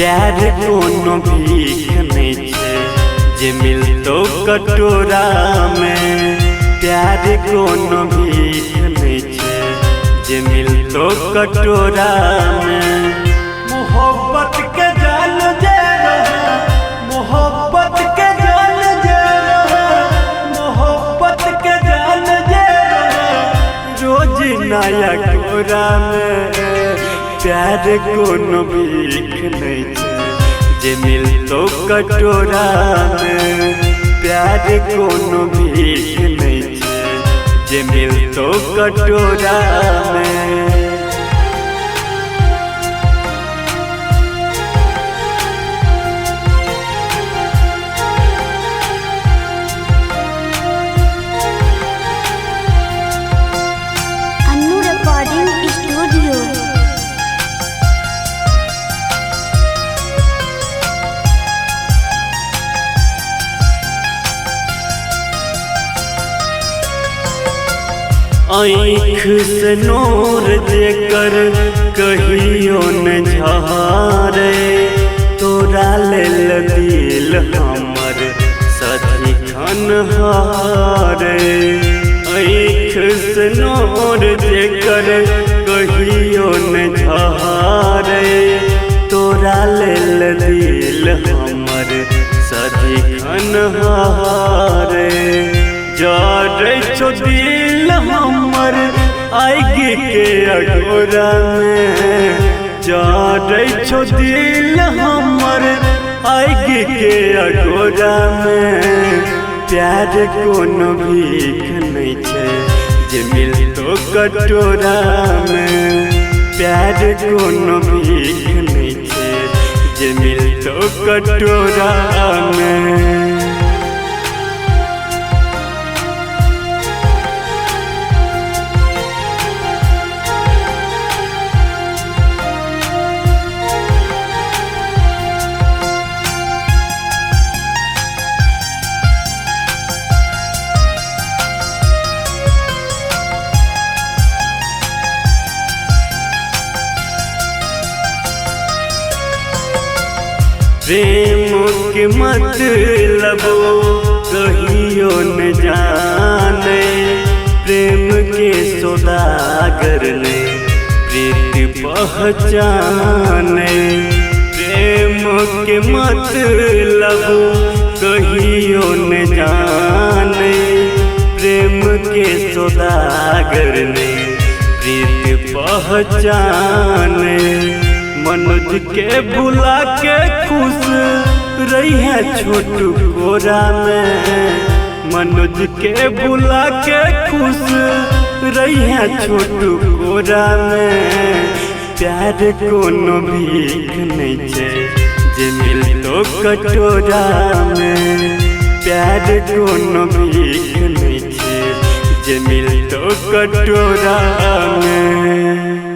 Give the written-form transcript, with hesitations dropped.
प्यार कोनो भीख नहीं छे जे मिलतो कटोरा में। प्यार कोनो भीख नहीं छे जे मिलतो कटोरा में। मोहब्बत के जाल जे रहे, मोहब्बत के जाल जे रहे, मोहब्बत के जाल जे रहे, रोज नया कोरा में। प्यार कोनो भीख नहीं छे जे मिलतो कटोरा में। प्यार कोनो भीख नहीं छे जे मिलतो कटोरा में। Annu recording studio. आँख से नूर देकर कहियो न झारे, तोरा लेल दिल हमर सदिखन हारे। आँख से नूर देकर कहियो न झारे, तोरा लेल दिल हमर सदिखन हारे। जारे छो दिल हमर आगे के अगोरा में। जारे छो दिल हमर आगे के अगोरा में। प्यार कोनो भीख नहीं छे जे मिलतो कटोरा में। प्यार कोनो भीख नहीं छे जे मिलतो कटोरा में। प्रेम के मतलब कहियो न जाने, प्रेम के सौदागर ने प्रीत पहचाने। प्रेम के मतलब कहियो न जाने, प्रेम के सौदागर ने प्रीत पहचाने। मनोज के भुला के खुश रही है छोटू कोरा में। मनोज के भुला के खुश रही है छोटू कोरा में। प्यार कोनो भीख नहीं छे जे मिलतो कटोरा में। प्यार कोनो भीख नहीं छे जे मिलतो कटोरा में।